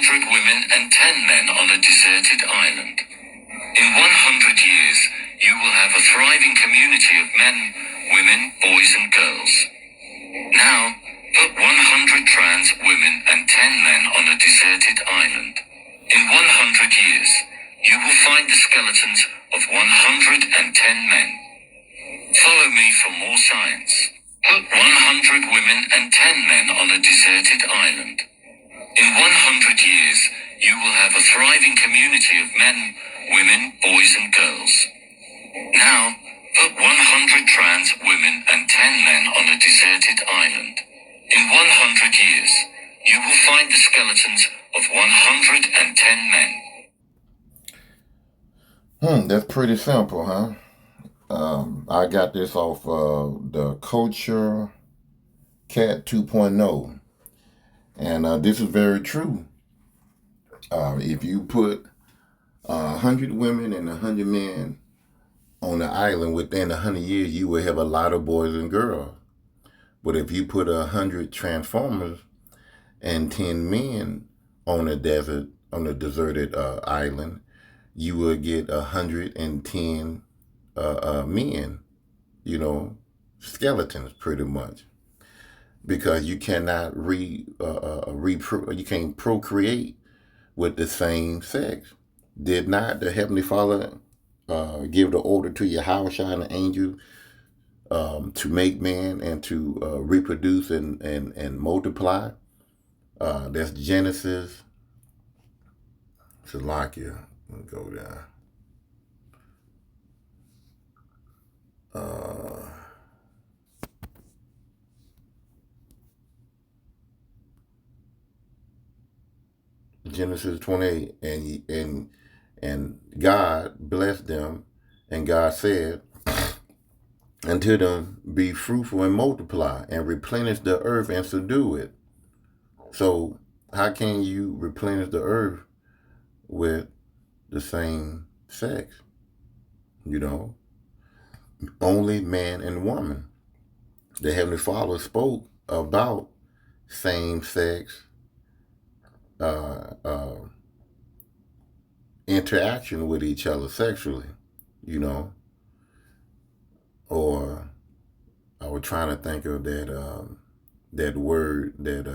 100 women and 10 men on a deserted island. In 100 years, you will have a thriving community of men, women, boys and girls. Now, put 100 trans women and 10 men on a deserted island. In 100 years, you will find the skeletons of 110 men. Follow me for more science. Put 100 women and 10 men on a deserted island. In 100 years, you will have a thriving community of men, women, boys and girls. Now, put 100 trans women and 10 men on a deserted island. In 100 years, you will find the skeletons of 110 men. That's pretty simple, huh? I got this off the Culture Cat 2.0, and this is very true. If you put 100 women and 100 men on the island within 100 years, you will have a lot of boys and girls. But if you put 100 transformers and 10 men on a deserted island, you will get 110 men, skeletons pretty much, because you cannot you can't procreate with the same sex. Did not the Heavenly Father give the order to Yahushua and the angel to make man and to reproduce and multiply? That's Genesis. Salakia. Let me go down. Genesis 28, and God blessed them, and God said unto them, be fruitful and multiply, and replenish the earth and subdue it. So how can you replenish the earth with the same sex? Only man and woman. The Heavenly Father spoke about same-sex interaction with each other sexually, or I was trying to think of that word that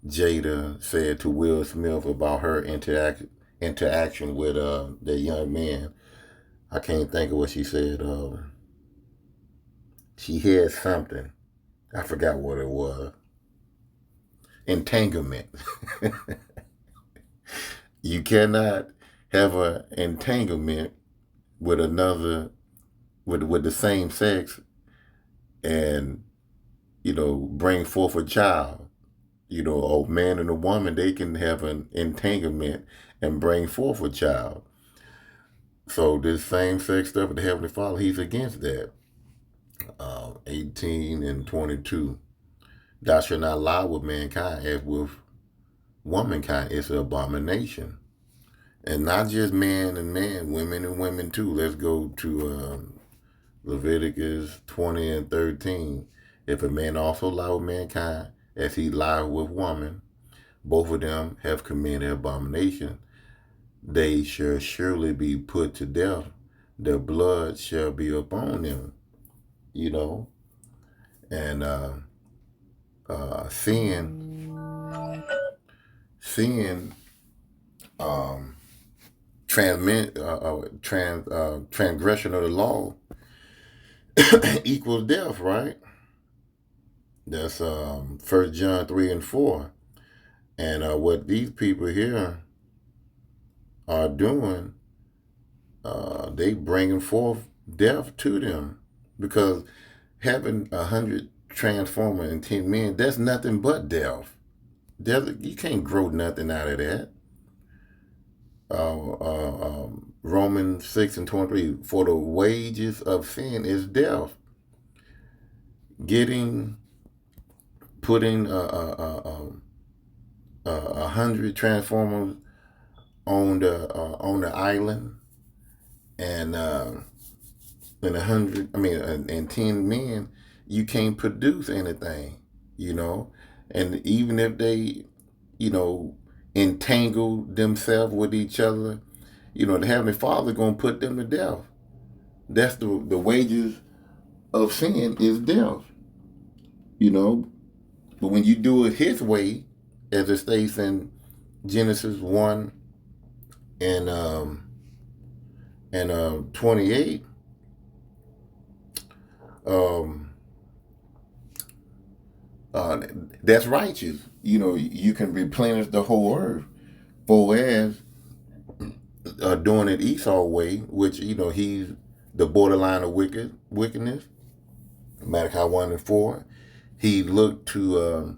Jada said to Will Smith about her interaction with that young man. I can't think of what she said. She had something. I forgot what it was. Entanglement. You cannot have an entanglement with another, with the same sex, and bring forth a child. A man and a woman, they can have an entanglement and bring forth a child. So this same sex stuff with the Heavenly Father, he's against that. 18 and 22. Thou shalt not lie with mankind as with womankind. It's an abomination. And not just man and man, women and women too. Let's go to Leviticus 20 and 13. If a man also lie with mankind as he lied with woman, both of them have committed abomination. They shall surely be put to death. Their blood shall be upon them. And sin transgression of the law equals death, right? That's 1 John 3 and 4. And what these people here are doing, they bringing forth death to them, because having 100 transformers and 10 men, that's nothing but death. You can't grow nothing out of that. Romans 6 and 23, for the wages of sin is death. Putting 100 transformers on the island, and 10 men, you can't produce anything, And even if they, you know, entangle themselves with each other, the Heavenly Father gonna put them to death. That's the wages of sin is death. You know, but when you do it His way, as it states in Genesis 1 and 28, um, uh, that's righteous. You can replenish the whole earth. Boaz doing it Esau way, which he's the borderline of wickedness. Malachi 1 and 4. He looked to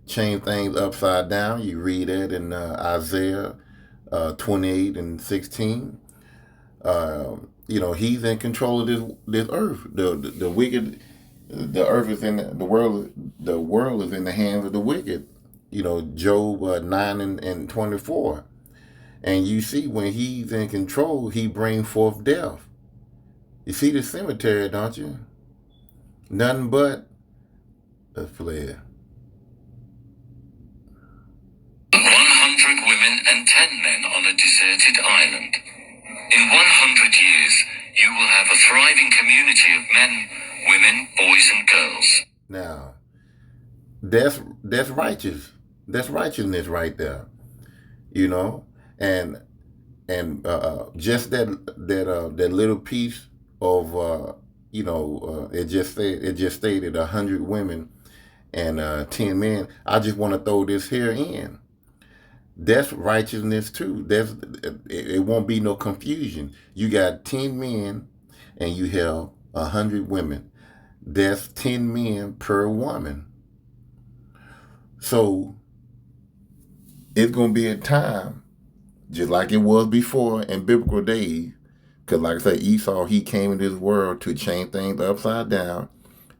change things upside down. You read that in Isaiah 28 and 16. He's in control of this earth. The wicked, the earth is in the world. The world is in the hands of the wicked. Job 9 and 24. And you see, when he's in control, he brings forth death. You see the cemetery, don't you? Nothing but a flare. 100 women and 10 men on a deserted island. In 100 years, you will have a thriving community of men, women, boys, and girls. Now, that's righteous. That's righteousness right there. And just that little piece of it just stated 100 women and 10 men. I just want to throw this here in. That's righteousness too. It won't be no confusion. You got 10 men and you have 100 women. That's 10 men per woman. So it's gonna be a time, just like it was before in biblical days. Because like I said, Esau, he came into this world to change things upside down,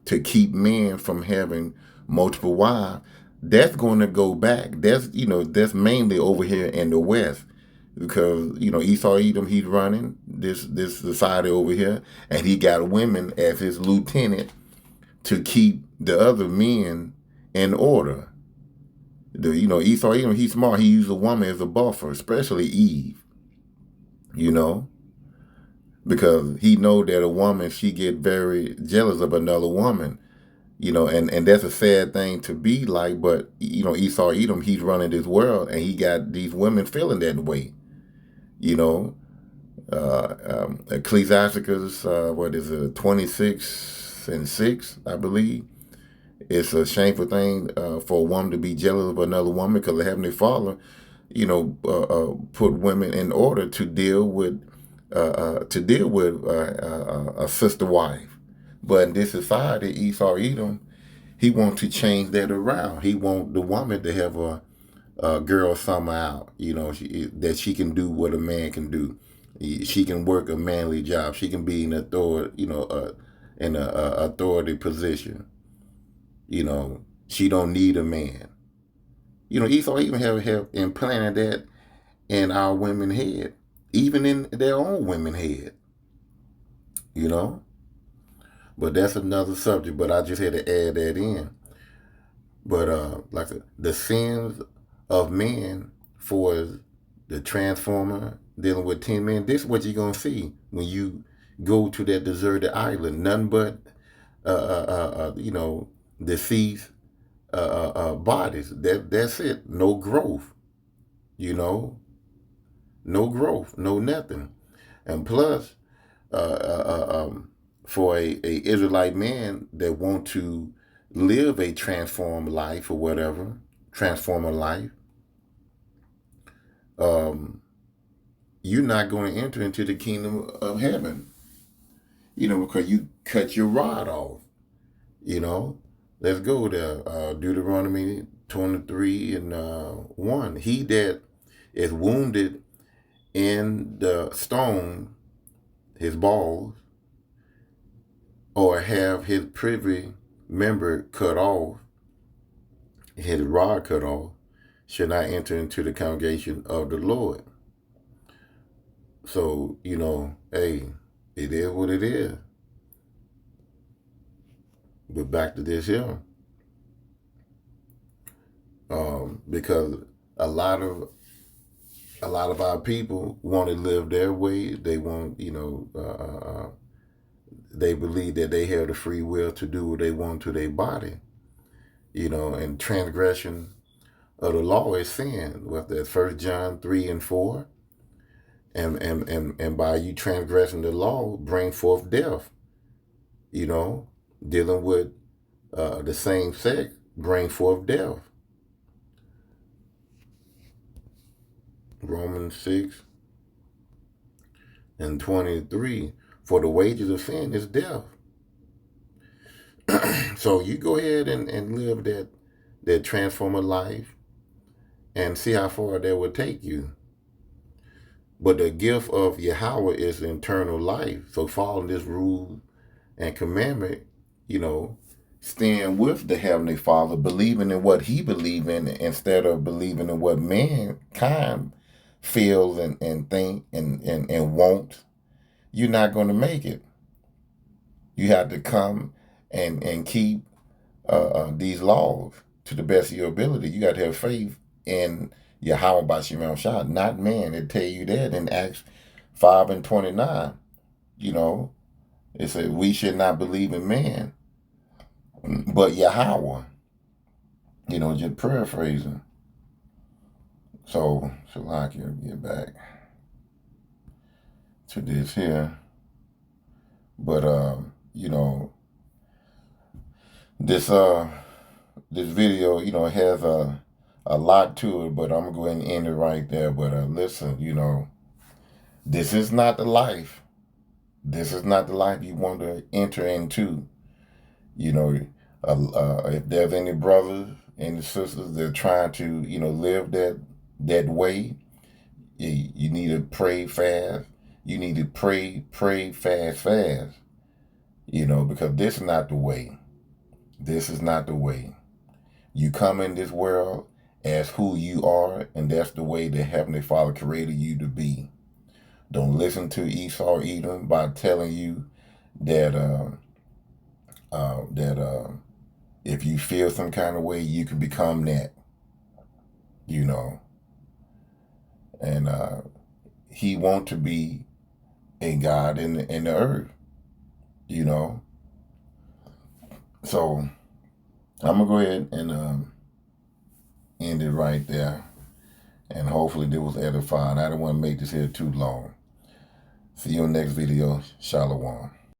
to keep men from having multiple wives. That's going to go back. That's mainly over here in the West, because Esau Edom, he's running this society over here, and he got women as his lieutenant to keep the other men in order. Esau Edom, he's smart. He used a woman as a buffer, especially Eve. Because he know that a woman, she get very jealous of another woman. And that's a sad thing to be like, but Esau Edom, he's running this world, and he got these women feeling that way. Ecclesiasticus, what is it, 26 and 6, I believe. It's a shameful thing for a woman to be jealous of another woman, because the Heavenly Father, put women in order to deal with a sister wife. But in this society, Esau Edom, he wants to change that around. He wants the woman to have a girl summer out, that she can do what a man can do. She can work a manly job. She can be in authority, in a authority position. She don't need a man. Esau even have implanted that in our women head, even in their own women head. But that's another subject. But I just had to add that in. But like the sins of men, for the transformer dealing with 10 men, this is what you're gonna see when you go to that deserted island. Nothing but deceased bodies. That's it. No growth. No growth. No nothing. And plus, for a Israelite man that want to live a transformed life or whatever, transform a life, you're not going to enter into the kingdom of heaven, because you cut your rod off. Let's go there. Deuteronomy 23 and 1. He that is wounded in the stone, his balls, or have his privy member cut off, his rod cut off, should not enter into the congregation of the Lord. So, hey, it is what it is. But back to this here. because a lot of our people want to live their way. They want, they believe that they have the free will to do what they want to their body, and transgression of the law is sin. With that 1 John 3 and 4, and by you transgressing the law, bring forth death. Dealing with the same sex, bring forth death. Romans 6 and 23, for the wages of sin is death. So you go ahead and live that transformer life and see how far that will take you. But the gift of Yahweh is eternal life. So following this rule and commandment, staying with the Heavenly Father, believing in what He believes in instead of believing in what mankind feels and think and wants, you're not going to make it. You have to come and keep these laws to the best of your ability. You got to have faith in Yahweh B'Shem Shah, not man. It tell you that in Acts 5 and 29. It said we should not believe in man, but Yahweh. Just paraphrasing. So I can get back to this here. But this video, has a lot to it, but I'm gonna go ahead and end it right there. But listen, this is not the life. This is not the life you want to enter into. If there's any brothers, any sisters that are trying to, live that way, you need to pray fast. You need to pray fast, because this is not the way. This is not the way. You come in this world as who you are, and that's the way the Heavenly Father created you to be. Don't listen to Esau Edom by telling you that if you feel some kind of way, you can become that. And he wants to be a God in the earth. So I'm gonna go ahead and end it right there, and hopefully this was edifying. I don't want to make this here too long. See you in the next video. Shalom.